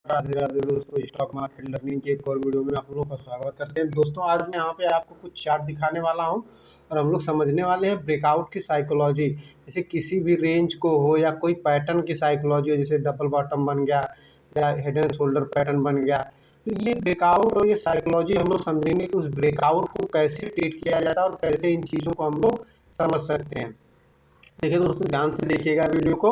राधे राधे दोस्तों, stock market learning की एक और वीडियो में आप लोगों का स्वागत करते हैं। दोस्तों आज मैं यहाँ पे आपको कुछ चार्ट दिखाने वाला हूँ और हम लोग समझने वाले हैं ब्रेकआउट की साइकोलॉजी। जैसे किसी भी रेंज को हो या कोई पैटर्न की साइकोलॉजी हो, जैसे डबल बॉटम बन गया या हेड एंड शोल्डर पैटर्न बन गया, तो ये ब्रेकआउट और ये साइकोलॉजी हम लोग समझेंगे कि उस ब्रेकआउट को कैसे ट्रीट किया जाता है और कैसे इन चीज़ों को हम लोग समझ सकते हैं। देखिए दोस्तों, ध्यान से देखिएगा वीडियो को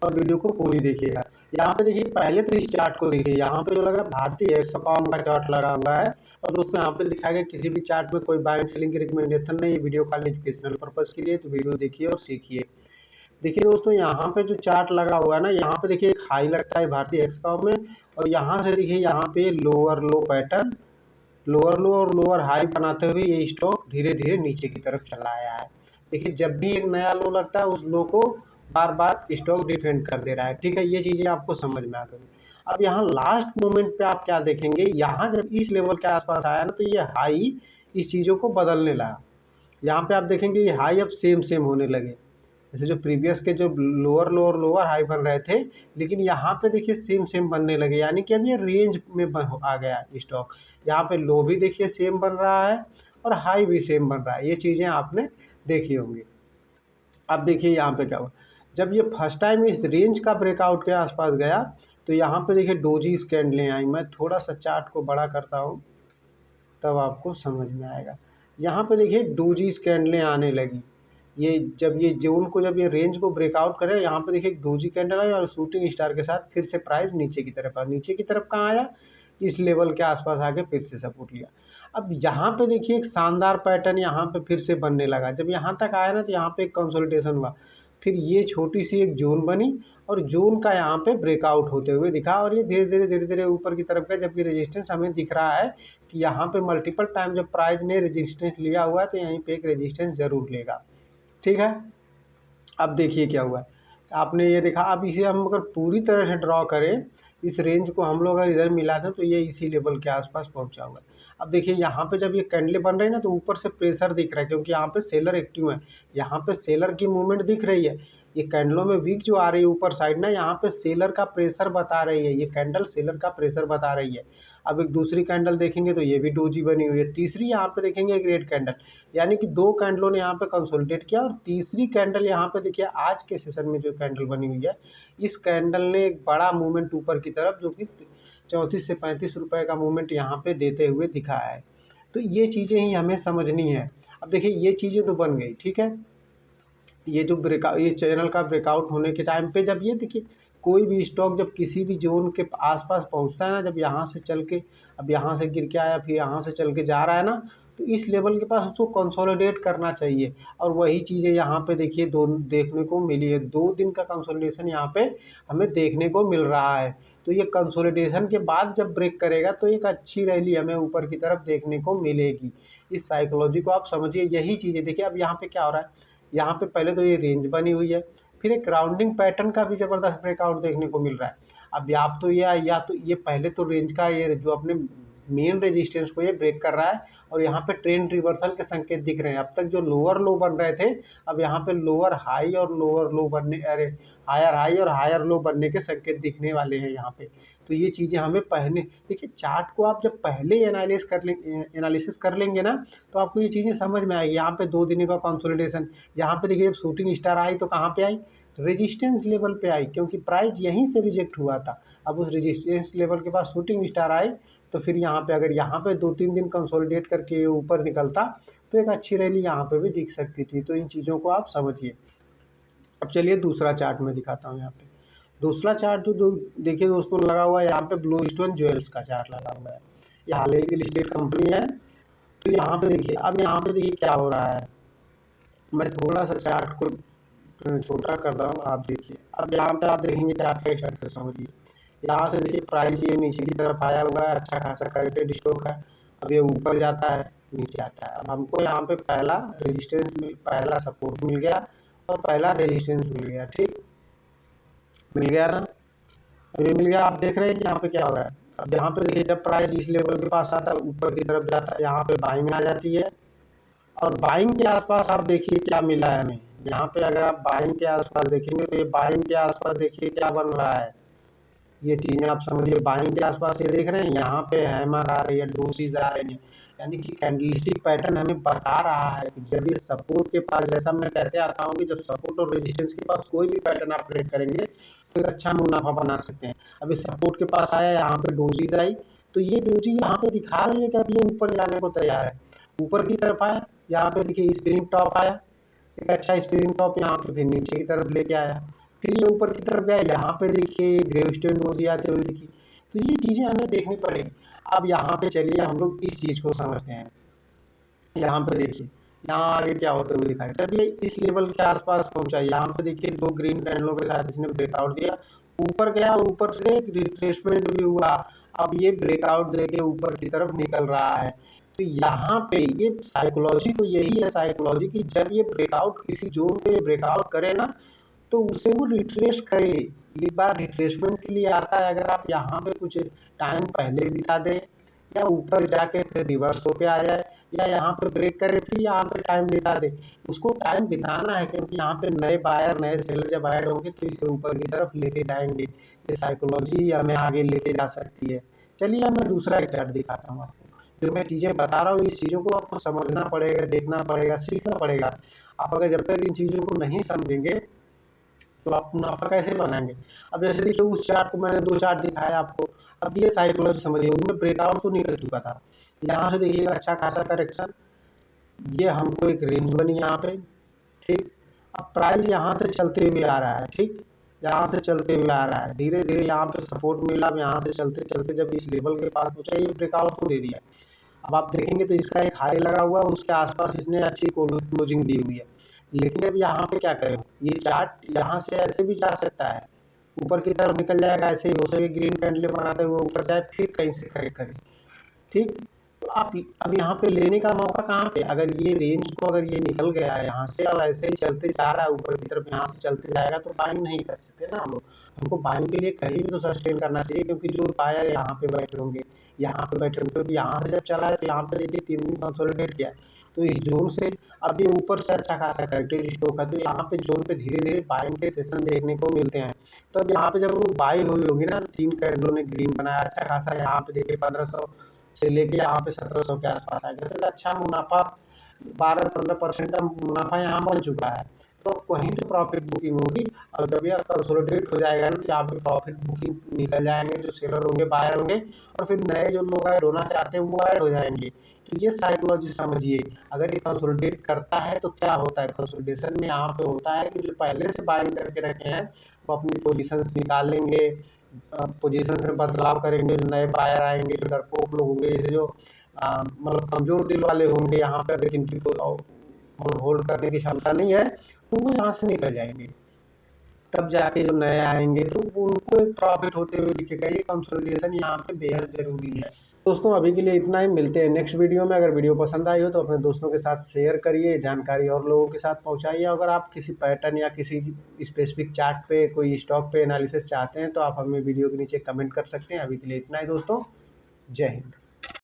और वीडियो को पूरी देखिएगा। यहाँ पे देखिए, पहले तो इस चार्ट को देखिए। यहाँ पे जो लग रहा है भारतीय एक्सकॉम का चार्ट लगा हुआ है और दोस्तों यहाँ पे दिखाया गया किसी भी चार्ट में कोई बाइंग सेलिंग की रिकमेंडेशन नहीं। ये वीडियो खाली एजुकेशनल पर्पज के लिए, तो वीडियो देखिए और सीखिए। देखिए दोस्तों, यहाँ पे जो चार्ट लगा हुआ है ना, यहाँ पे देखिए एक हाई लगता है भारतीय एक्सकॉम में और यहाँ से देखिए यहाँ पे लोअर लो पैटर्न, लोअर लो और लोअर हाई बनाते हुए ये स्टॉक धीरे धीरे नीचे की तरफ चला आया है। देखिए, जब भी एक नया लो लगता है उस लो को बार बार स्टॉक डिफेंड कर दे रहा है। ठीक है, ये चीज़ें आपको समझ में आ गई। अब यहाँ लास्ट मोमेंट पे आप क्या देखेंगे, यहाँ जब इस लेवल के आसपास आया ना, तो ये हाई इस चीज़ों को बदलने लगा। यहाँ पे आप देखेंगे ये हाई अब सेम सेम होने लगे, जैसे जो प्रीवियस के जो लोअर लोअर लोअर हाई बन रहे थे, लेकिन यहाँ पे देखिए सेम सेम बनने लगे, यानी कि अब ये रेंज में आ गया स्टॉक। यहाँ पे लो भी देखिए सेम बन रहा है और हाई भी सेम बन रहा है। ये चीज़ें आपने देखी होंगी। अब देखिए यहाँ पे क्या हुआ, जब ये फर्स्ट टाइम इस रेंज का ब्रेकआउट के आसपास गया, तो यहाँ पे देखिए डोजी कैंडलें आई। मैं थोड़ा सा चार्ट को बड़ा करता हूँ तब आपको समझ में आएगा। यहाँ पे देखिए डोजी कैंडलें आने लगी। ये जब ये जोन को, जब ये रेंज को ब्रेकआउट करे, यहाँ पे देखिए डोजी कैंडल आई और शूटिंग स्टार के साथ फिर से प्राइस नीचे की तरफ आया। नीचे की तरफ कहाँ आया, इस लेवल के आसपास आके फिर से सपोर्ट लिया। अब यहाँ पे देखिए एक शानदार पैटर्न यहाँ पे फिर से बनने लगा। जब यहाँ तक आया ना, तो यहाँ पे एक कंसोलिडेशन हुआ, फिर ये छोटी सी एक जोन बनी और जोन का यहाँ पे ब्रेकआउट होते हुए दिखा और ये धीरे धीरे ऊपर की तरफ गया। जबकि रेजिस्टेंस हमें दिख रहा है कि यहाँ पे मल्टीपल टाइम जब प्राइस ने रेजिस्टेंस लिया हुआ है, तो यहीं पे एक रेजिस्टेंस जरूर लेगा। ठीक है, अब देखिए क्या हुआ है। आपने ये देखा, अब इसे हम अगर पूरी तरह से ड्रॉ करें, इस रेंज को हम लोग अगर इधर मिला दें, तो ये इसी लेवल के आसपास पहुंचा हुआ है। अब देखिए यहाँ पे जब ये कैंडले बन रही है ना, तो ऊपर से प्रेशर दिख रहा है, क्योंकि यहाँ पे सेलर एक्टिव है। यहाँ पे सेलर की मूवमेंट दिख रही है। ये कैंडलों में वीक जो आ रही है ऊपर साइड ना, यहाँ पे सेलर का प्रेशर बता रही है। ये कैंडल सेलर का प्रेशर बता रही है। अब एक दूसरी कैंडल देखेंगे तो ये भी डोजी बनी हुई है। तीसरी यहाँ पे देखेंगे एक रेड कैंडल, यानी कि दो कैंडलों ने यहाँ पे कंसोलिडेट किया। और तीसरी कैंडल यहाँ पे देखिए आज के सेशन में जो कैंडल बनी हुई है, इस कैंडल ने एक बड़ा मूवमेंट ऊपर की तरफ, जो कि 34 से 35 रुपए का मूवमेंट यहाँ पे देते हुए दिखाया है। तो ये चीज़ें ही हमें समझनी है। अब देखिए ये चीज़ें तो बन गई, ठीक है। ये जो ये चैनल का ब्रेकआउट होने के टाइम पे, जब ये देखिए कोई भी स्टॉक जब किसी भी जोन के आसपास पहुंचता है ना, जब यहाँ से चल के, अब यहाँ से गिर के आया फिर यहाँ से चल के जा रहा है ना, तो इस लेवल के पास उसको कंसोलिडेट करना चाहिए। और वही चीज़ें यहाँ पे देखिए दोनों देखने को मिली है। 2 दिन का कंसोलिडेशन यहाँ पे हमें देखने को मिल रहा है। तो ये कंसोलिडेशन के बाद जब ब्रेक करेगा, तो एक अच्छी रैली हमें ऊपर की तरफ देखने को मिलेगी। इस साइकोलॉजी को आप समझिए। यही चीज़ें देखिए, अब यहाँ पे क्या हो रहा है, यहाँ पे पहले तो ये रेंज बनी हुई है, फिर एक राउंडिंग पैटर्न का भी ज़बरदस्त ब्रेकआउट देखने को मिल रहा है। अब आप तो या तो ये पहले तो रेंज का ये जो अपने मेन रेजिस्टेंस को ये ब्रेक कर रहा है और यहाँ पे ट्रेंड रिवर्सल के संकेत दिख रहे हैं। अब तक जो लोअर लो बन रहे थे, अब यहाँ पे लोअर हाई और लोअर लो बनने, अरे हायर हाई और हायर लो बनने के संकेत दिखने वाले हैं यहाँ पे। तो ये चीज़ें हमें पहले देखिए, चार्ट को आप जब पहले एनालिसिस कर लेंगे ना, तो आपको ये चीज़ें समझ में आएगी। यहाँ पे 2 दिन का कंसोलिडेशन, यहाँ पे देखिए जब शूटिंग स्टार आई तो कहाँ पे आई, रेजिस्टेंस लेवल पे आई, क्योंकि प्राइस यहीं से रिजेक्ट हुआ था। अब उस रेजिस्टेंस लेवल के पास शूटिंग स्टार आई, तो फिर यहाँ पे अगर यहाँ पे 2-3 दिन कंसोलिडेट करके ऊपर निकलता, तो एक अच्छी रैली यहाँ पे भी दिख सकती थी। तो इन चीज़ों को आप समझिए। अब चलिए दूसरा चार्ट मैं दिखाता हूँ। यहाँ पे दूसरा चार्ट जो देखिए दोस्तों लगा हुआ है, यहाँ पे ब्लू स्टोन ज्वेल्स का चार्ट लगा हुआ है। ये हाल ही की लिस्टेड कंपनी है। तो यहाँ पे देखिए, अब यहाँ पे देखिए क्या हो रहा है। मैं थोड़ा सा चार्ट को छोटा कर रहा हूँ, आप देखिए। अब यहाँ पे आप देखेंगे चार्ट का स्ट्रक्चर समझिए। यहाँ से देखिए प्राइस ये नीचे की तरफ आया हुआ है, अच्छा खासा करेक्टेड स्टॉक है। अब ये ऊपर जाता है, नीचे आता है। अब हमको यहाँ पे पहला रेजिस्टेंस, पहला सपोर्ट मिल गया और पहला रेजिस्टेंस मिल गया। ठीक, मिल गया ना। अब ये मिल गया, आप देख रहे हैं कि यहाँ पे क्या हो रहा है। अब यहाँ पे देखिए जब प्राइस इस लेवल के पास आता है, ऊपर की तरफ जाता है, यहाँ पे बाइंग आ जाती है। और बाइंग के आसपास आप देखिए क्या मिला है हमें। यहाँ पे अगर आप बाइंग के आसपास देखेंगे, तो ये बाइंग के आसपास देखिए क्या बन रहा है, ये चीज़ें आप समझिए बाइंग के आसपास ये देख रहे हैं, यहाँ पे हैमर आ रही है, डोसीज आ रही है, यानी कि कैंडलस्टिक पैटर्न हमें बता रहा है कि जब ये सपोर्ट के पास, जैसा मैं कहते आता हूँ कि जब सपोर्ट और रेजिस्टेंस के पास कोई भी पैटर्न आप ट्रेड करेंगे तो एक अच्छा मुनाफा बना सकते हैं। अभी सपोर्ट के पास आया, यहाँ पे डोजीज आई, तो ये डोजी यहाँ पे दिखा रही है कि अभी ये ऊपर जाने को तैयार है, ऊपर की तरफ आया, यहाँ पे देखिए स्प्रिंग टॉप आया, एक अच्छा स्प्रिंग टॉप यहाँ पे फिर नीचे की तरफ लेके आया, फिर ये ऊपर की तरफ गया, यहाँ पे देखिए ग्रेवस्टोन डोजी आते हुए दिखी। तो ये चीज़ें हमें देखनी पड़ेगी। अब यहाँ पे चलिए हम लोग इस चीज़ को समझते हैं। यहाँ पे देखिए, यहाँ आगे क्या होते हुए दिखाई, जब ये इस लेवल के आसपास पहुंचा, यहाँ पे देखिए 2 ग्रीन कैंडलों के साथ इसने ब्रेकआउट दिया, ऊपर गया, ऊपर से रिट्रेसमेंट भी हुआ, अब ये ब्रेकआउट देके ऊपर की तरफ निकल रहा है। तो यहाँ पे ये साइकोलॉजी तो यही है, साइकोलॉजी की जब ये ब्रेकआउट किसी जोन पे ब्रेकआउट करे ना, तो उसे वो रिट्रेस करे। एक बार रिट्रेसमेंट के लिए आता है, अगर आप यहाँ पे कुछ टाइम पहले बिता दें या ऊपर जाके फिर रिवर्स होके आ जाए या यहाँ पे ब्रेक करे फिर यहाँ पे टाइम बिता दे, उसको टाइम बिताना है, क्योंकि यहाँ पे नए बायर नए सेलर जब ऐड होंगे तो इसे ऊपर की तरफ लेके जाएंगे। ये साइकोलॉजी हमें आगे लेके जा सकती है। चलिए अब मैं दूसरा एक चार्ट दिखाता हूँ आपको। जो मैं चीज़ें बता रहा हूँ इस चीज़ों को आपको समझना पड़ेगा, देखना पड़ेगा, सीखना पड़ेगा। आप अगर जब तक इन चीज़ों को नहीं समझेंगे तो आप मुनाफा कैसे बनाएंगे। अब जैसे देखिए उस चार्ट को मैंने 2 चार्ट दिखाया आपको, अब ये साइकोलॉजी समझिए, उनमें ब्रेकआउट तो निकल चुका था, यहाँ से देखिएगा अच्छा खासा करेक्शन, ये हमको एक रेंज बनी यहाँ पे, ठीक। अब प्राइस यहाँ से चलते हुए आ रहा है, ठीक, यहाँ से चलते हुए आ रहा है, धीरे धीरे यहाँ पे सपोर्ट मिला, अब यहाँ से चलते चलते जब इस लेवल के पास पहुंचा, ये ब्रेकआउट को दे दिया। अब आप देखेंगे तो इसका एक हाई लगा हुआ है, उसके आसपास इसने अच्छी क्लोजिंग दी हुई है, लेकिन अब यहाँ पे क्या करें, ये चार्ट यहाँ से ऐसे भी जा सकता है, ऊपर की तरफ निकल जाएगा, ऐसे ही हो सके ग्रीन कैंडल बनाते हुए ऊपर जाए, फिर कहीं से खरीद करे, ठीक। तो आप अब यहाँ पे लेने का मौका कहाँ पे, अगर ये रेंज को अगर ये निकल गया है यहाँ से और ऐसे ही चलते जा रहा है ऊपर की तरफ, यहाँ से चलते जाएगा तो बाइंग नहीं कर सकते ना हम लोग। हमको बाइंग के लिए कहीं भी तो सस्टेन करना चाहिए, क्योंकि जो बायर यहाँ पे बैठे होंगे, यहाँ पे बैठे होंगे, क्योंकि यहाँ से जब चला है तो यहाँ पे देखिए 3 दिन कंसोलिडेट किया है, तो इस जोन से अब ये ऊपर से अच्छा खासा करेक्टेड स्टॉक है, तो यहाँ पे जोन पे धीरे धीरे बाइंग के सेशन देखने को मिलते हैं। तो अब यहाँ पे जब लोग बाई हुई होगी ना, 3 कैंडलों ने ग्रीन बनाया अच्छा खासा, यहाँ पे देखिए 1500 से लेके यहाँ पे 1700 के आसपास आ गया, तो अच्छा मुनाफा 12-15% का मुनाफा यहाँ बन चुका है। तो कहीं तो प्रॉफिट बुकिंग होगी, और जब यह कंसोलिडेट हो जाएगा ना, तो यहाँ पे प्रॉफिट बुकिंग निकल जाएंगे, जो सेलर होंगे बायर होंगे, और फिर नए जो लोग ऐड होना चाहते हैं वो ऐड हो जाएंगे। तो ये साइकोलॉजी समझिए, अगर ये कंसोलिडेट करता है तो क्या होता है, कंसोलिडेशन में यहाँ पे होता है कि जो पहले से बाइंग करके रखे हैं वो अपनी पोजीशंस निकालेंगे, पोजीशन में बदलाव करेंगे, जो नए बायर आएंगे, जो डरपोक लोग होंगे, जैसे जो मतलब कमजोर दिल वाले होंगे, यहाँ पे अगर इनकी मतलब होल्ड करने की क्षमता नहीं है तो वो यहाँ से निकल जाएंगे, तब जाके जो नए आएंगे तो उनको एक प्रॉफिट होते हुए दिखेगा। ये कंसोलिडेशन यहाँ पे बेहद जरूरी है। दोस्तों अभी के लिए इतना ही, मिलते हैं नेक्स्ट वीडियो में। अगर वीडियो पसंद आई हो तो अपने दोस्तों के साथ शेयर करिए, जानकारी और लोगों के साथ पहुंचाइए। अगर आप किसी पैटर्न या किसी स्पेसिफिक चार्ट पे कोई स्टॉक पे एनालिसिस चाहते हैं तो आप हमें वीडियो के नीचे कमेंट कर सकते हैं। अभी के लिए इतना ही दोस्तों, जय हिंद।